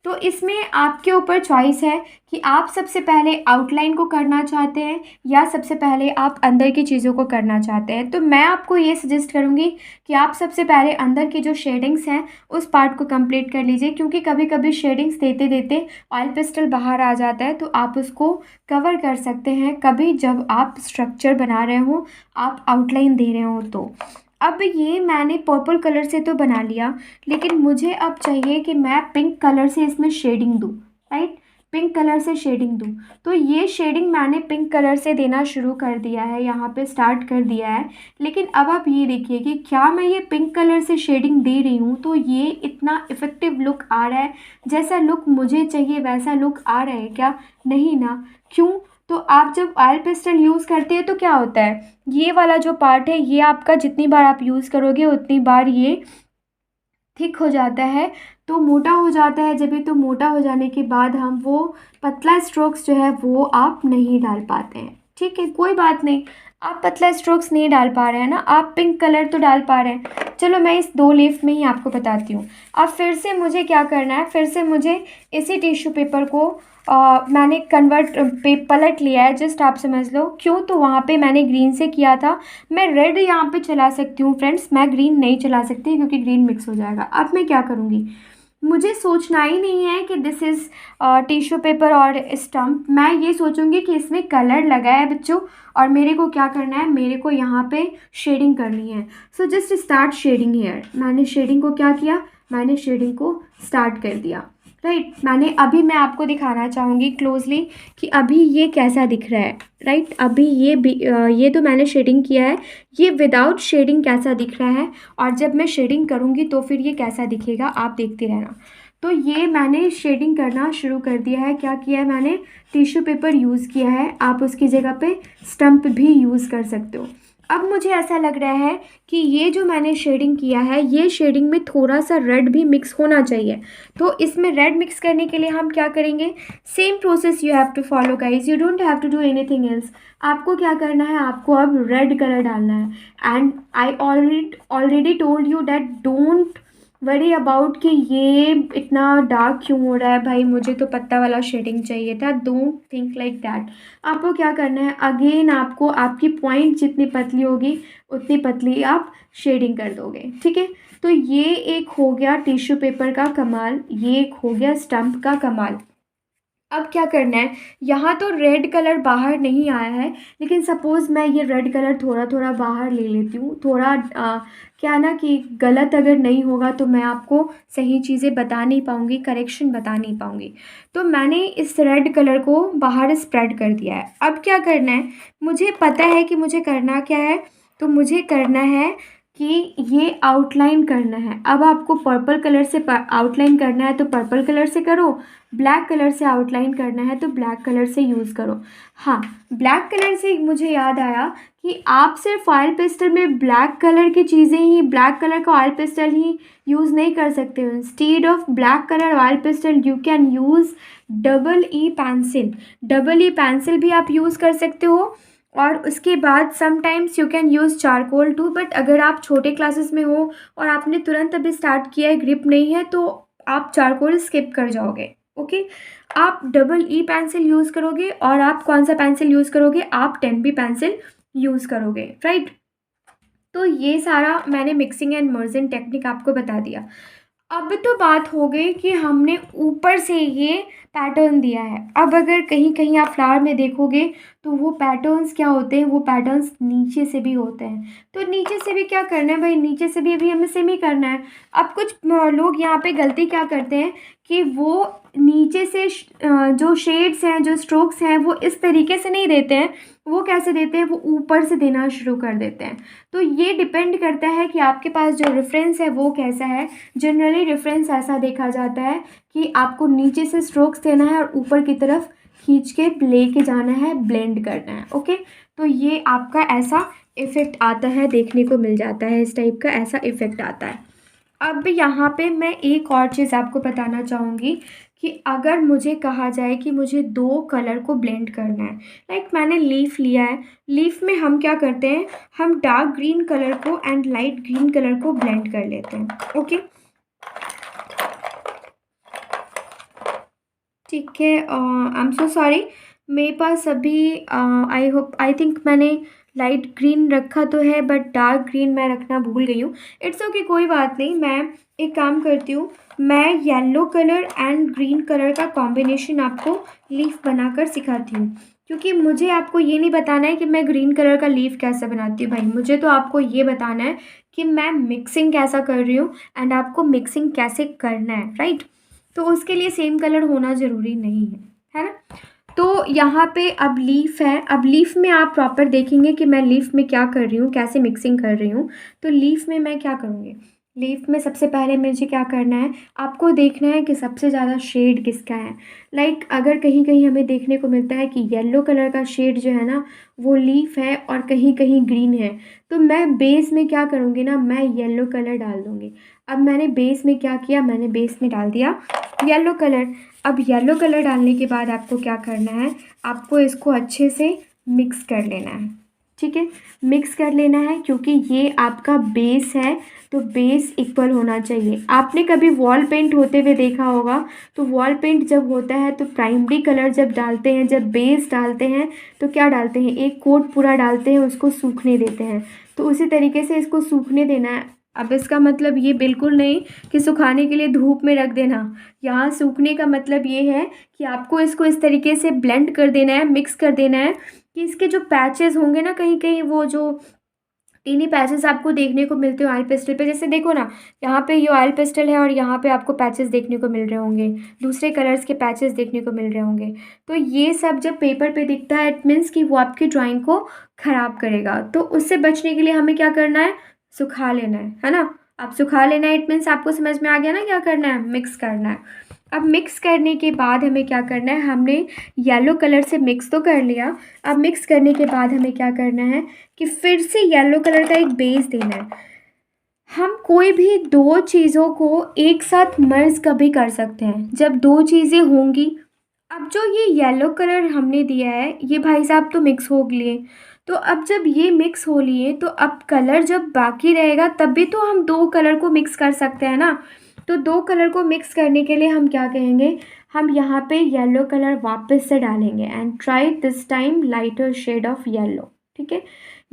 तो इसमें आपके ऊपर चॉइस है कि आप सबसे पहले आउटलाइन को करना चाहते हैं या सबसे पहले आप अंदर की चीज़ों को करना चाहते हैं। तो मैं आपको ये सजेस्ट करूँगी कि आप सबसे पहले अंदर की जो शेडिंग्स हैं उस पार्ट को कंप्लीट कर लीजिए, क्योंकि कभी कभी शेडिंग्स देते देते ऑयल पेस्टल बाहर आ जाता है, तो आप उसको कवर कर सकते हैं कभी जब आप स्ट्रक्चर बना रहे हो, आप आउटलाइन दे रहे हो। तो अब ये मैंने पर्पल कलर से तो बना लिया, लेकिन मुझे अब चाहिए कि मैं पिंक कलर से इसमें शेडिंग दूँ, राइट, पिंक कलर से शेडिंग दूँ। तो ये शेडिंग मैंने पिंक कलर से देना शुरू कर दिया है, यहाँ पे स्टार्ट कर दिया है। लेकिन अब आप ये देखिए कि क्या मैं ये पिंक कलर से शेडिंग दे रही हूँ तो ये इतना इफ़ेक्टिव लुक आ रहा है, जैसा लुक मुझे चाहिए वैसा लुक आ रहा है क्या? नहीं ना। क्यों? तो आप जब ऑयल पेस्टल यूज़ करते हैं तो क्या होता है, ये वाला जो पार्ट है ये आपका जितनी बार आप यूज़ करोगे उतनी बार ये थिक हो जाता है, तो मोटा हो जाता है। जब ये तो मोटा हो जाने के बाद हम वो पतला स्ट्रोक्स जो है वो आप नहीं डाल पाते हैं। ठीक है, कोई बात नहीं, आप पतला स्ट्रोक्स नहीं डाल पा रहे हैं ना, आप पिंक कलर तो डाल पा रहे हैं। चलो मैं इस 2 लीफ में ही आपको बताती हूँ। अब फिर से मुझे क्या करना है, फिर से मुझे इसी टिश्यू पेपर को मैंने पलट लिया है, जस्ट आप समझ लो क्यों, तो वहाँ पे मैंने ग्रीन से किया था, मैं रेड यहाँ पे चला सकती हूँ फ्रेंड्स, मैं ग्रीन नहीं चला सकती क्योंकि ग्रीन मिक्स हो जाएगा। अब मैं क्या करूँगी, मुझे सोचना ही नहीं है कि दिस इज़ टिश्यू पेपर और स्टम्प, मैं ये सोचूंगी कि इसमें कलर लगा है बच्चों और मेरे को क्या करना है, मेरे को यहाँ पे शेडिंग करनी है। So just start shading here. मैंने शेडिंग को क्या किया, मैंने शेडिंग को स्टार्ट कर दिया, राइट। मैं आपको दिखाना चाहूँगी क्लोजली कि अभी ये कैसा दिख रहा है, राइट। अभी ये तो मैंने शेडिंग किया है, ये विदाउट शेडिंग कैसा दिख रहा है और जब मैं शेडिंग करूँगी तो फिर ये कैसा दिखेगा, आप देखते रहना। तो ये मैंने शेडिंग करना शुरू कर दिया है। क्या किया है मैंने, टिश्यू पेपर यूज़ किया है, आप उसकी जगह पे स्टम्प भी यूज़ कर सकते हो। अब मुझे ऐसा लग रहा है कि ये जो मैंने शेडिंग किया है, ये शेडिंग में थोड़ा सा रेड भी मिक्स होना चाहिए। तो इसमें रेड मिक्स करने के लिए हम क्या करेंगे, same process you have to follow guys, you don't have to do anything else. आपको क्या करना है, आपको अब रेड कलर डालना है। And I already told you that don't worry about कि ये इतना डार्क क्यों हो रहा है भाई, मुझे तो पत्ता वाला शेडिंग चाहिए था। Don't think like that. आपको क्या करना है, अगेन आपको आपकी पॉइंट जितनी पतली होगी उतनी पतली आप शेडिंग कर दोगे, ठीक है। तो ये एक हो गया टिश्यू पेपर का कमाल, ये एक हो गया स्टम्प का कमाल। अब क्या करना है, यहाँ तो रेड कलर बाहर नहीं आया है, लेकिन सपोज़ मैं ये रेड कलर थोड़ा थोड़ा बाहर ले लेती हूँ, थोड़ा क्या ना कि गलत अगर नहीं होगा तो मैं आपको सही चीज़ें बता नहीं पाऊँगी, करेक्शन बता नहीं पाऊँगी। तो मैंने इस रेड कलर को बाहर स्प्रेड कर दिया है। अब क्या करना है, मुझे पता है कि मुझे करना क्या है। तो मुझे करना है कि ये आउटलाइन करना है। अब आपको पर्पल कलर से आउटलाइन करना है तो पर्पल कलर से करो, ब्लैक कलर से आउटलाइन करना है तो ब्लैक कलर से यूज़ करो। हाँ, ब्लैक कलर से मुझे याद आया कि आप सिर्फ ऑयल पेस्टल में ब्लैक कलर की चीज़ें ही, ब्लैक कलर का ऑयल पेस्टल ही यूज़ नहीं कर सकते हो। Instead of black colour oil pastel you can use double E pencil. Double E pencil भी आप यूज़ कर सकते हो। और उसके बाद sometimes you can use charcoal too, but अगर आप छोटे क्लासेस में हो और आपने तुरंत अभी स्टार्ट किया है, ग्रिप नहीं है, तो आप चारकोल स्किप कर जाओगे। ओके, आप डबल ई पेंसिल यूज़ करोगे और आप कौन सा पेंसिल यूज़ करोगे, आप 10B पेंसिल यूज़ करोगे, राइट। तो ये सारा मैंने मिक्सिंग एंड मर्जिंग टेक्निक आपको बता दिया। अब तो बात हो गई कि हमने ऊपर से ये पैटर्न दिया है। अब अगर कहीं कहीं आप फ्लावर में देखोगे तो वो पैटर्न्स क्या होते हैं, वो पैटर्न्स नीचे से भी होते हैं। तो नीचे से भी क्या करना है भाई, नीचे से भी अभी हमें सेम ही करना है। अब कुछ लोग यहाँ पे गलती क्या करते हैं कि वो नीचे से जो शेड्स हैं, जो स्ट्रोक्स हैं, वो इस तरीके से नहीं देते हैं। वो कैसे देते हैं, वो ऊपर से देना शुरू कर देते हैं। तो ये डिपेंड करता है कि आपके पास जो रेफरेंस है वो कैसा है। जनरली रेफरेंस ऐसा देखा जाता है कि आपको नीचे से स्ट्रोक्स देना है और ऊपर की तरफ खींच के लेके जाना है, ब्लेंड करना है। ओके, तो ये आपका ऐसा इफ़ेक्ट आता है, देखने को मिल जाता है, इस टाइप का ऐसा इफ़ेक्ट आता है। अब यहाँ पे मैं एक और चीज़ आपको बताना चाहूँगी कि अगर मुझे कहा जाए कि मुझे 2 कलर को ब्लेंड करना है, लाइक मैंने लीफ लिया है, लीफ में हम क्या करते हैं, हम डार्क ग्रीन कलर को एंड लाइट ग्रीन कलर को ब्लेंड कर लेते हैं। ओके, ठीक है। आई एम सो सॉरी, मेरे पास अभी आई थिंक मैंने लाइट ग्रीन रखा तो है, बट डार्क ग्रीन मैं रखना भूल गई हूँ। इट्स ओके, कोई बात नहीं। मैं एक काम करती हूँ, मैं yellow colour and green colour का कॉम्बिनेशन आपको लीफ बनाकर सिखाती हूँ। क्योंकि मुझे आपको ये नहीं बताना है कि मैं ग्रीन कलर का लीफ कैसे बनाती हूँ भाई, मुझे तो आपको ये बताना है कि मैं मिक्सिंग कैसा कर रही हूँ एंड आपको मिक्सिंग कैसे करना है, राइट। तो उसके लिए सेम कलर होना ज़रूरी नहीं है ना। तो यहाँ पे अब लीफ है, अब लीफ में आप प्रॉपर देखेंगे कि मैं लीफ में क्या कर रही हूँ, कैसे मिक्सिंग कर रही हूँ। तो लीफ में मैं क्या करूँगी, लीफ में सबसे पहले मुझे क्या करना है, आपको देखना है कि सबसे ज़्यादा शेड किसका है। लाइक अगर कहीं कहीं हमें देखने को मिलता है कि येलो कलर का शेड जो है ना वो लीफ है और कहीं कहीं ग्रीन है, तो मैं बेस में क्या करूँगी ना, मैं येलो कलर डाल दूँगी। अब मैंने बेस में क्या किया, मैंने बेस में डाल दिया येलो कलर। अब येलो कलर डालने के बाद आपको क्या करना है, आपको इसको अच्छे से मिक्स कर लेना है, ठीक है। मिक्स कर लेना है क्योंकि ये आपका बेस है, तो बेस इक्वल होना चाहिए। आपने कभी वॉल पेंट होते हुए देखा होगा, तो वॉल पेंट जब होता है तो प्राइमरी कलर जब डालते हैं, जब बेस डालते हैं तो क्या डालते हैं, एक कोट पूरा डालते हैं, उसको सूखने देते हैं। तो उसी तरीके से इसको सूखने देना है। अब इसका मतलब ये बिल्कुल नहीं कि सुखाने के लिए धूप में रख देना। यहाँ सूखने का मतलब ये है कि आपको इसको इस तरीके से ब्लेंड कर देना है, मिक्स कर देना है कि इसके जो पैचेस होंगे ना, कहीं कहीं वो जो टीनी पैचेस आपको देखने को मिलते हो ऑयल पेस्टल पे, जैसे देखो ना, यहाँ पे ये ऑयल पेस्टल है और यहाँ पे आपको पैचेस देखने को मिल रहे होंगे, दूसरे कलर्स के पैचेस देखने को मिल रहे होंगे। तो ये सब जब पेपर पे दिखता है, इट मीन्स कि वो आपकी ड्राइंग को ख़राब करेगा। तो उससे बचने के लिए हमें क्या करना है, सुखा लेना है ना। अब सुखा लेना है, इट मीन्स आपको समझ में आ गया ना क्या करना है, मिक्स करना है। अब मिक्स करने के बाद हमें क्या करना है, हमने येलो कलर से मिक्स तो कर लिया। अब मिक्स करने के बाद हमें क्या करना है कि फिर से येलो कलर का एक बेस देना है। हम कोई भी दो चीज़ों को एक साथ मर्ज कभी कर सकते हैं जब दो चीज़ें होंगी। अब जो ये येलो कलर हमने दिया है ये भाई साहब तो मिक्स हो लिए, तो अब जब ये मिक्स हो लिए तो अब कलर जब बाकी रहेगा तब भी तो हम दो कलर को मिक्स कर सकते हैं ना। तो दो कलर को मिक्स करने के लिए हम क्या कहेंगे, हम यहाँ पे येलो कलर वापस से डालेंगे and try this time lighter shade of yellow. ठीक है,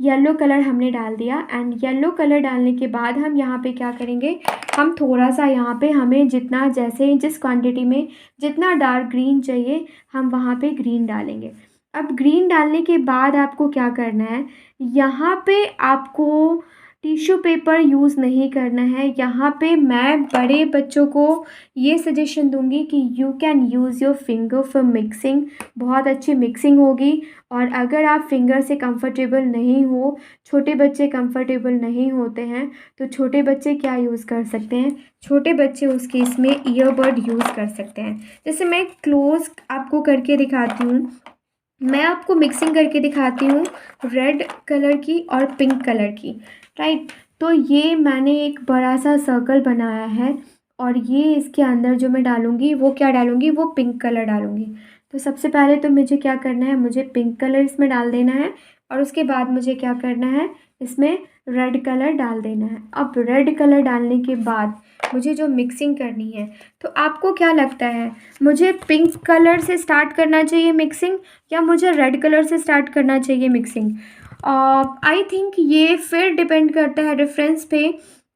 येलो कलर हमने डाल दिया एंड येलो कलर डालने के बाद हम यहाँ पे क्या करेंगे, हम थोड़ा सा यहाँ पे हमें जितना जैसे जिस क्वांटिटी में जितना डार्क ग्रीन चाहिए हम वहाँ पे ग्रीन डालेंगे। अब ग्रीन डालने के बाद आपको क्या करना है, यहाँ पे आपको टिश्यू पेपर यूज़ नहीं करना है। यहाँ पे मैं बड़े बच्चों को ये सजेशन दूंगी कि you can use your finger for mixing, बहुत अच्छी मिक्सिंग होगी। और अगर आप फिंगर से कंफर्टेबल नहीं हो, छोटे बच्चे कंफर्टेबल नहीं होते हैं, तो छोटे बच्चे क्या यूज़ कर सकते हैं, छोटे बच्चे उस केस में ईयरबड यूज़ कर सकते हैं। जैसे मैं क्लोज आपको करके दिखाती हूँ, मैं आपको मिक्सिंग करके दिखाती हूँ रेड कलर की और पिंक कलर की, राइट। तो ये मैंने एक बड़ा सा सर्कल बनाया है और ये इसके अंदर जो मैं डालूँगी वो क्या डालूँगी, वो पिंक कलर डालूँगी। तो सबसे पहले तो मुझे क्या करना है, मुझे पिंक कलर इसमें डाल देना है और उसके बाद मुझे क्या करना है, इसमें रेड कलर डाल देना है। अब रेड कलर डालने के बाद मुझे जो मिक्सिंग करनी है, तो आपको क्या लगता है मुझे पिंक कलर से स्टार्ट करना चाहिए मिक्सिंग या मुझे रेड कलर से स्टार्ट करना चाहिए मिक्सिंग? आई थिंक ये फिर डिपेंड करता है रेफरेंस पे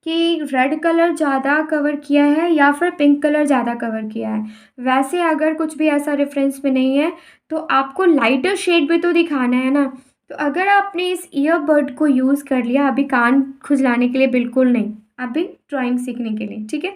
कि रेड कलर ज़्यादा कवर किया है या फिर पिंक कलर ज़्यादा कवर किया है। वैसे अगर कुछ भी ऐसा रेफरेंस में नहीं है तो आपको लाइटर शेड भी तो दिखाना है ना। तो अगर आपने इस ईयरबड को यूज़ कर लिया, अभी कान खुजलाने के लिए बिल्कुल नहीं, अभी ड्राइंग सीखने के लिए, ठीक है।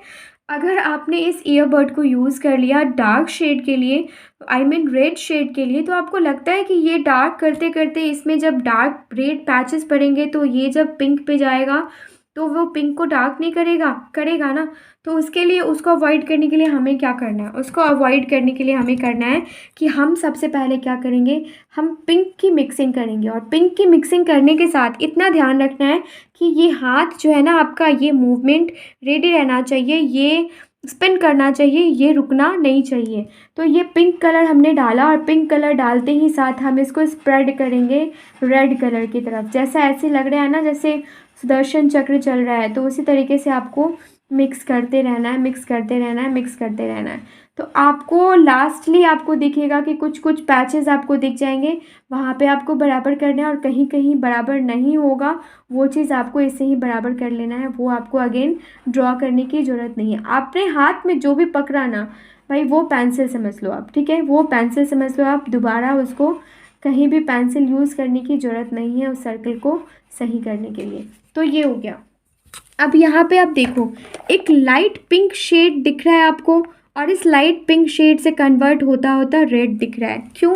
अगर आपने इस ईयरबड को यूज़ कर लिया डार्क शेड के लिए, आई मीन रेड शेड के लिए, तो आपको लगता है कि ये डार्क करते करते इसमें जब डार्क रेड पैचेस पड़ेंगे तो ये जब पिंक पे जाएगा तो वो पिंक को डार्क नहीं करेगा, करेगा ना। तो उसके लिए उसको अवॉइड करने के लिए हमें क्या करना है, उसको अवॉइड करने के लिए हमें करना है कि हम सबसे पहले क्या करेंगे, हम पिंक की मिक्सिंग करेंगे। और पिंक की मिक्सिंग करने के साथ इतना ध्यान रखना है कि ये हाथ जो है ना आपका, ये मूवमेंट रेडी रहना चाहिए, ये स्पिन करना चाहिए, ये रुकना नहीं चाहिए। तो ये पिंक कलर हमने डाला और पिंक कलर डालते ही साथ हम इसको स्प्रेड करेंगे रेड कलर की तरफ। जैसा ऐसे लग रहा है ना जैसे सुदर्शन चक्र चल रहा है, तो उसी तरीके से आपको मिक्स करते रहना है, मिक्स करते रहना है, मिक्स करते रहना है। तो आपको लास्टली आपको दिखेगा कि कुछ कुछ पैचेस आपको दिख जाएंगे, वहाँ पे आपको बराबर करना है। और कहीं कहीं बराबर नहीं होगा, वो चीज़ आपको इससे ही बराबर कर लेना है, वो आपको अगेन ड्रॉ करने की ज़रूरत नहीं है। आपने हाथ में जो भी पकड़ा ना भाई वो पेंसिल समझ लो आप, ठीक है, वो पेंसिल समझ लो आप। दोबारा उसको कहीं भी पेंसिल यूज़ करने की ज़रूरत नहीं है उस सर्कल को सही करने के लिए। तो ये हो गया। अब यहाँ पे आप देखो एक लाइट पिंक शेड दिख रहा है आपको, और इस लाइट पिंक शेड से कन्वर्ट होता होता रेड दिख रहा है। क्यों,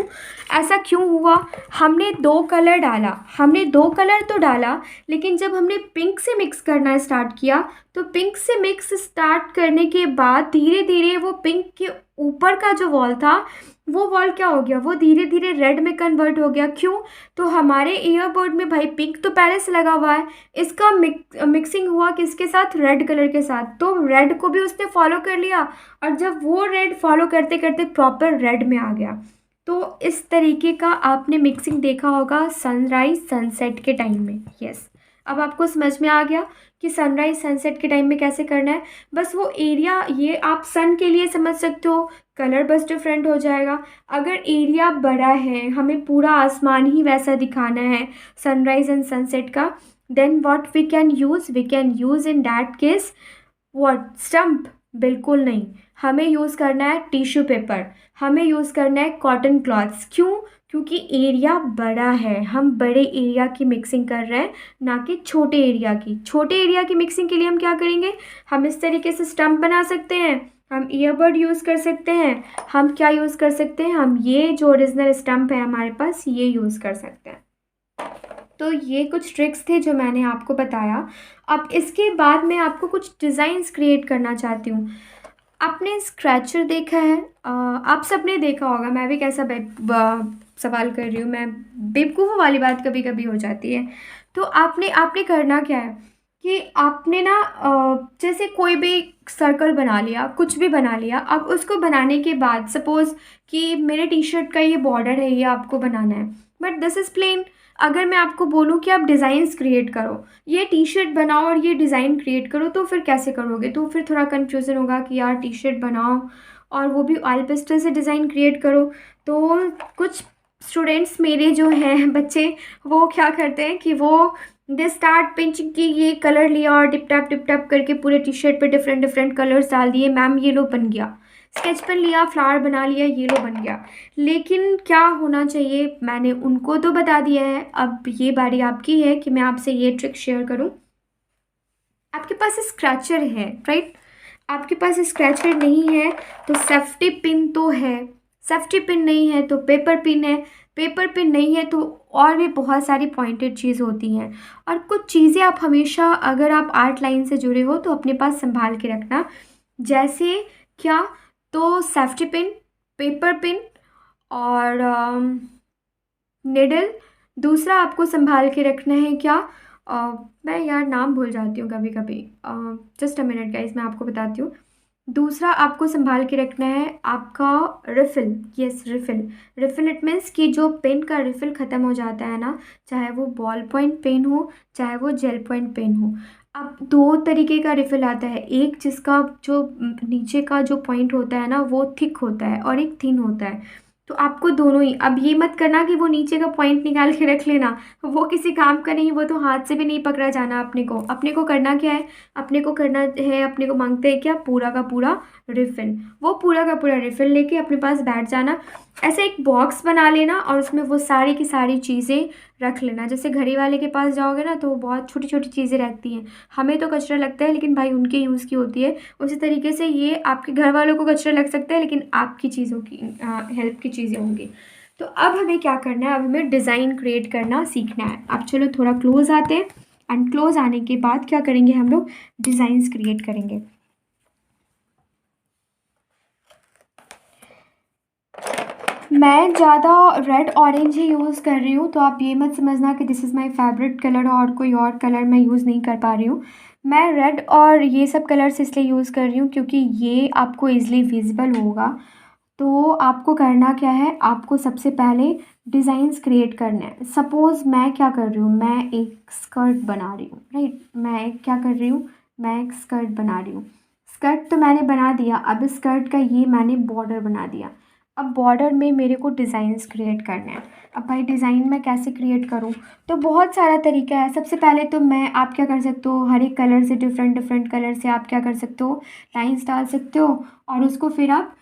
ऐसा क्यों हुआ? हमने दो कलर डाला, हमने दो कलर तो डाला, लेकिन जब हमने पिंक से मिक्स करना स्टार्ट किया तो पिंक से मिक्स स्टार्ट करने के बाद धीरे धीरे वो पिंक के ऊपर का जो वॉल था वो वॉल क्या हो गया, वो धीरे धीरे रेड में कन्वर्ट हो गया। क्यों? तो हमारे ईयरबड में भाई पिंक तो पहले से लगा हुआ है, इसका मिक्सिंग हुआ किसके साथ, रेड कलर के साथ, तो रेड को भी उसने फॉलो कर लिया। और जब वो रेड फॉलो करते करते प्रॉपर रेड में आ गया। तो इस तरीके का आपने मिक्सिंग देखा होगा सनराइज सनसेट के टाइम में। यस, अब आपको समझ में आ गया कि सनराइज सनसेट के टाइम में कैसे करना है। बस वो एरिया ये आप सन के लिए समझ सकते हो, कलर बस डिफरेंट हो जाएगा। अगर एरिया बड़ा है, हमें पूरा आसमान ही वैसा दिखाना है सनराइज एंड सनसेट का, then what we can use in that case what, stump? बिल्कुल नहीं, हमें यूज़ करना है टिश्यू पेपर, हमें यूज़ करना है कॉटन क्लॉथ्स। क्यों? क्योंकि एरिया बड़ा है, हम बड़े एरिया की मिक्सिंग कर रहे हैं, ना कि छोटे एरिया की। छोटे एरिया की मिक्सिंग के लिए हम क्या करेंगे, हम इस तरीके से स्टम्प बना सकते हैं, हम ईयरबड यूज़ कर सकते हैं, हम क्या यूज़ कर सकते हैं, हम ये जो ओरिजिनल स्टम्प है हमारे पास ये यूज़ कर सकते हैं। तो ये कुछ ट्रिक्स थे जो मैंने आपको बताया। अब इसके बाद मैं आपको कुछ डिज़ाइंस क्रिएट करना चाहती हूँ। आपने स्क्रैचर देखा है? आप सबने देखा होगा, मैं भी कैसा सवाल कर रही हूँ, मैं बेवकूफ़ वाली बात कभी कभी हो जाती है। तो आपने आपने करना क्या है कि आपने ना जैसे कोई भी सर्कल बना लिया, कुछ भी बना लिया। अब उसको बनाने के बाद सपोज़ कि मेरे टी शर्ट का ये बॉर्डर है, ये आपको बनाना है, बट दिस इज़ प्लेन। अगर मैं आपको बोलूँ कि आप डिज़ाइंस क्रिएट करो, ये टी शर्ट बनाओ और ये डिज़ाइन क्रिएट करो, तो फिर कैसे करोगे? तो फिर थोड़ा कन्फ्यूज़न होगा कि यार टी शर्ट बनाओ और वो भी ऑयल पेस्टल से डिज़ाइन क्रिएट करो। तो कुछ स्टूडेंट्स मेरे जो हैं बच्चे, वो क्या करते हैं कि वो दे स्टार्ट पिंचिंग की ये कलर लिया और टिप टैप करके पूरे टी शर्ट पे डिफरेंट डिफरेंट कलर्स डाल दिए। मैम ये लो बन गया। स्केच पेन लिया, फ्लावर बना लिया, ये लो बन गया। लेकिन क्या होना चाहिए, मैंने उनको तो बता दिया है, अब ये बारी आपकी है कि मैं आपसे ये ट्रिक शेयर करूं। आपके पास स्क्रैचर है, राइट? आपके पास स्क्रैचर नहीं है तो सेफ्टी पिन तो है, सेफ्टी पिन नहीं है तो पेपर पिन है, पेपर पिन नहीं है तो और भी बहुत सारी पॉइंटेड चीज़ होती हैं। और कुछ चीज़ें आप हमेशा, अगर आप आर्ट लाइन से जुड़े हो तो अपने पास संभाल के रखना। जैसे क्या? तो सेफ्टी पिन, पेपर पिन और निडल। दूसरा आपको संभाल के रखना है क्या? मैं यार नाम भूल जाती हूँ कभी कभी। जस्ट अ मिनट गाइस, मैं आपको बताती हूँ। दूसरा आपको संभाल के रखना है आपका refill. Yes, refill. Refill it means कि जो पेन का रिफ़िल ख़त्म हो जाता है ना, चाहे वो बॉल पॉइंट पेन हो, चाहे वो जेल पॉइंट पेन हो। अब दो तरीके का रिफ़िल आता है, एक जिसका जो नीचे का जो पॉइंट होता है ना वो थिक होता है और एक थिन होता है। तो आपको दोनों ही, अब ये मत करना कि वो नीचे का पॉइंट निकाल के रख लेना, वो किसी काम का नहीं, वो तो हाथ से भी नहीं पकड़ा जाना। अपने को करना क्या है? अपने को करना है, अपने को मांगते हैं क्या? पूरा का पूरा रिफिल। वो पूरा का पूरा रिफिल लेके अपने पास बैठ जाना। ऐसे एक बॉक्स बना लेना और उसमें वो सारी की सारी चीज़ें रख लेना। जैसे घड़ी वाले के पास जाओगे ना तो वो बहुत छोटी छोटी चीज़ें रखती हैं, हमें तो कचरा लगता है लेकिन भाई उनके यूज़ की होती है। उसी तरीके से ये आपके घर वालों को कचरा लग सकता है लेकिन आपकी चीज़ों की हेल्प की चीज़ें होंगी। तो अब हमें क्या करना है? अब हमें डिज़ाइन क्रिएट करना सीखना है। अब चलो थोड़ा क्लोज आते हैं, एंड क्लोज आने के बाद क्या करेंगे हम लोग? डिज़ाइंस क्रिएट करेंगे। मैं ज़्यादा रेड ऑरेंज ही यूज़ कर रही हूँ, तो आप ये मत समझना कि this is my favourite colour और कोई और कलर मैं यूज़ नहीं कर पा रही हूँ। मैं रेड और ये सब कलर्स इसलिए यूज़ कर रही हूँ क्योंकि ये आपको ईज़िली विज़िबल होगा। तो आपको करना क्या है? आपको सबसे पहले डिज़ाइंस क्रिएट करने हैं। सपोज़ मैं क्या कर रही हूँ, मैं एक स्कर्ट बना रही हूँ, राइट? मैं क्या कर रही हूँ? मैं एक स्कर्ट बना रही हूँ। स्कर्ट तो मैंने बना दिया, अब स्कर्ट का ये मैंने बॉर्डर बना दिया। अब बॉर्डर में मेरे को डिज़ाइंस क्रिएट करने हैं। अब भाई डिज़ाइन मैं कैसे क्रिएट करूँ? तो बहुत सारा तरीका है। सबसे पहले तो मैं, आप क्या कर सकते हो, हर एक कलर से, डिफरेंट डिफरेंट कलर से आप क्या कर सकते हो, लाइंस डाल सकते हो। और उसको फिर आप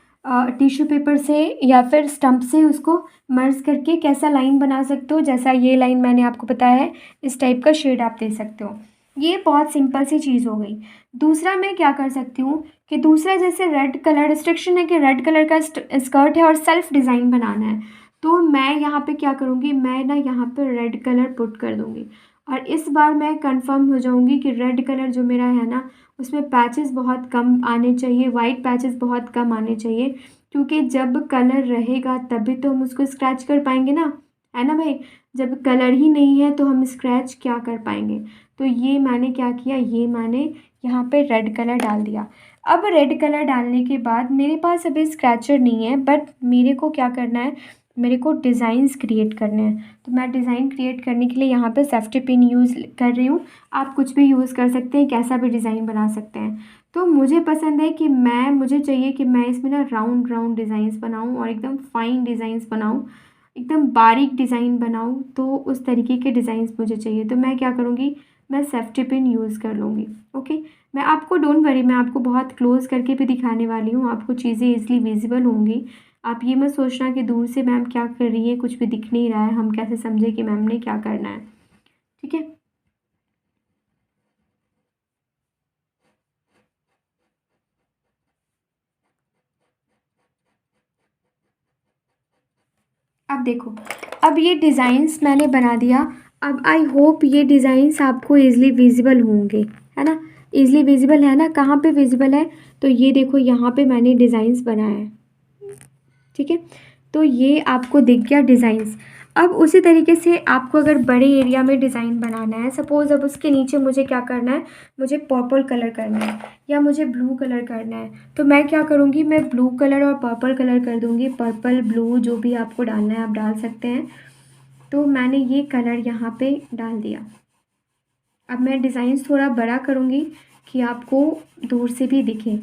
टिश्यू पेपर से या फिर स्टम्प से उसको मर्ज करके कैसा लाइन बना सकते हो, जैसा ये लाइन मैंने आपको बताया है, इस टाइप का शेड आप दे सकते हो। ये बहुत सिंपल सी चीज़ हो गई। दूसरा मैं क्या कर सकती हूँ कि दूसरा, जैसे रेड कलर रिस्ट्रिक्शन है कि रेड कलर का स्कर्ट है और सेल्फ डिज़ाइन बनाना है, तो मैं यहाँ पे क्या करूँगी, मैं ना यहाँ पे रेड कलर पुट कर दूँगी। और इस बार मैं कंफर्म हो जाऊँगी कि रेड कलर जो मेरा है ना, उसमें पैचेस बहुत कम आने चाहिए, वाइट पैचेस बहुत कम आने चाहिए, क्योंकि जब कलर रहेगा तभी तो हम उसको स्क्रैच कर पाएंगे ना, है ना भाई? जब कलर ही नहीं है तो हम स्क्रैच क्या कर पाएंगे? तो ये मैंने क्या किया, ये मैंने यहाँ पे रेड कलर डाल दिया। अब रेड कलर डालने के बाद मेरे पास अभी स्क्रैचर नहीं है, बट मेरे को क्या करना है, मेरे को डिज़ाइंस क्रिएट करने हैं। तो मैं डिज़ाइन क्रिएट करने के लिए यहाँ पे सेफ्टी पिन यूज़ कर रही हूँ। आप कुछ भी यूज़ कर सकते हैं, कैसा भी डिज़ाइन बना सकते हैं। तो मुझे पसंद है कि मुझे चाहिए कि मैं इसमें ना राउंड राउंड डिज़ाइंस बनाऊँ और एकदम फाइन डिज़ाइंस बनाऊँ, एकदम बारीक डिज़ाइन बनाऊँ। तो उस तरीके के डिज़ाइंस मुझे चाहिए। तो मैं क्या करूँगी, मैं सेफ्टी पिन यूज़ कर लूँगी। ओके, मैं आपको, डोंट वरी, मैं आपको बहुत क्लोज करके भी दिखाने वाली हूँ, आपको चीज़ें ईजिली विजिबल होंगी। आप ये मत सोचना कि दूर से मैम क्या कर रही है, कुछ भी दिख नहीं रहा है, हम कैसे समझे कि मैम ने क्या करना है। ठीक है, अब देखो, अब ये डिज़ाइंस मैंने बना दिया। अब आई होप ये डिज़ाइंस आपको ईजिली विजिबल होंगे, है ना? ईज़िली विजिबल है ना? कहाँ पे विजिबल है? तो ये देखो यहाँ पे मैंने डिज़ाइंस बनाया है, ठीक है। तो ये आपको दिख गया डिज़ाइंस। अब उसी तरीके से आपको अगर बड़े एरिया में डिज़ाइन बनाना है, सपोज़ अब उसके नीचे मुझे क्या करना है, मुझे पर्पल कलर करना है या मुझे ब्लू कलर करना है, तो मैं क्या करूँगी, मैं ब्लू कलर और पर्पल कलर कर दूँगी। पर्पल, ब्लू जो भी आपको डालना है आप डाल सकते हैं। तो मैंने ये कलर यहाँ पे डाल दिया। अब मैं डिज़ाइंस थोड़ा बड़ा करूँगी कि आपको दूर से भी दिखे।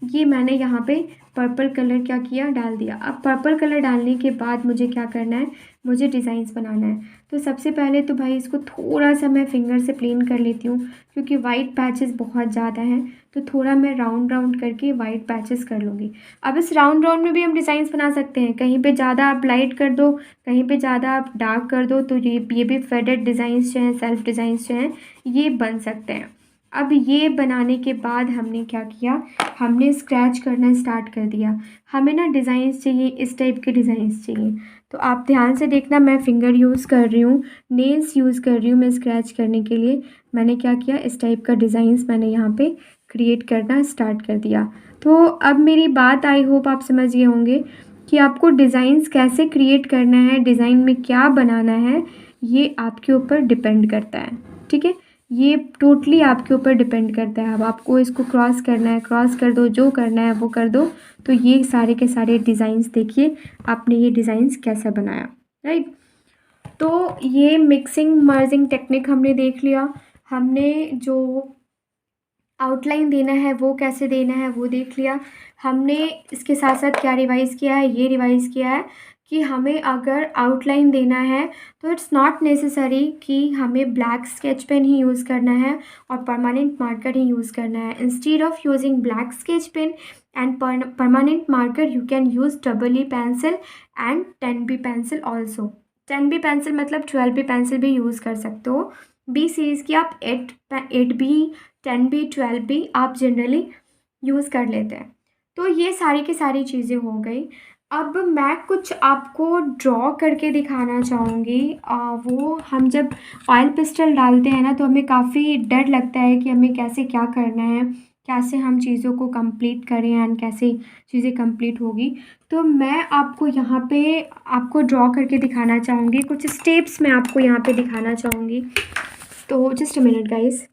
ये मैंने यहाँ पे पर्पल कलर क्या किया, डाल दिया। अब पर्पल कलर डालने के बाद मुझे क्या करना है, मुझे डिज़ाइंस बनाना है। तो सबसे पहले तो भाई इसको थोड़ा सा मैं फिंगर से प्लेन कर लेती हूँ, क्योंकि वाइट पैचेस बहुत ज़्यादा हैं, तो थोड़ा मैं राउंड राउंड करके वाइट पैचेस कर लूँगी। अब इस राउंड राउंड में भी हम डिज़ाइंस बना सकते हैं, कहीं पे ज़्यादा आप लाइट कर दो, कहीं पे ज़्यादा आप डार्क कर दो, तो ये भी फेडेड डिज़ाइंस जो हैं, सेल्फ डिज़ाइंस जो हैं, ये बन सकते हैं। अब ये बनाने के बाद हमने क्या किया, हमने स्क्रैच करना स्टार्ट कर दिया। हमें ना डिज़ाइंस चाहिए, इस टाइप के डिज़ाइंस चाहिए। तो आप ध्यान से देखना, मैं फिंगर यूज़ कर रही हूँ, नेल्स यूज़ कर रही हूँ मैं स्क्रैच करने के लिए। मैंने क्या किया, इस टाइप का डिज़ाइंस मैंने यहाँ पे क्रिएट करना स्टार्ट कर दिया। तो अब मेरी बात आई होप आप समझ गए होंगे कि आपको डिज़ाइंस कैसे क्रिएट करना है, डिज़ाइन में क्या बनाना है, ये आपके ऊपर डिपेंड करता है, ठीक है। ये टोटली आपके ऊपर डिपेंड करता है। अब आपको इसको क्रॉस करना है, क्रॉस कर दो, जो करना है वो कर दो। तो ये सारे के सारे डिज़ाइंस देखिए, आपने ये डिज़ाइंस कैसा बनाया, राइट। तो ये मिक्सिंग मर्जिंग टेक्निक हमने देख लिया। हमने जो आउटलाइन देना है वो कैसे देना है वो देख लिया। हमने इसके साथ साथ क्या रिवाइज़ किया है, ये रिवाइज़ किया है कि हमें अगर आउटलाइन देना है तो इट्स नॉट नेसेसरी कि हमें ब्लैक स्केच पेन ही यूज़ करना है और परमानेंट मार्कर ही यूज़ करना है। Instead of using black sketch pen and permanent marker you can use double E pencil and 10B pencil also. 10B pencil मतलब 12B पेंसिल भी यूज़ कर सकते हो। बी सीरीज़ की आप 8B 10B 12B आप जनरली यूज़ कर लेते हैं। तो ये सारी की सारी चीज़ें हो गई। अब मैं कुछ आपको ड्रॉ करके दिखाना चाहूँगी। वो हम जब ऑयल पेस्टल डालते हैं ना, तो हमें काफ़ी डर लगता है कि हमें कैसे क्या करना है, कैसे हम चीज़ों को कंप्लीट करें एंड कैसे चीज़ें कंप्लीट होगी। तो मैं आपको यहाँ पे आपको ड्रॉ करके दिखाना चाहूँगी, कुछ स्टेप्स मैं आपको यहाँ पे दिखाना चाहूँगी। तो जस्ट अ मिनट गाइस।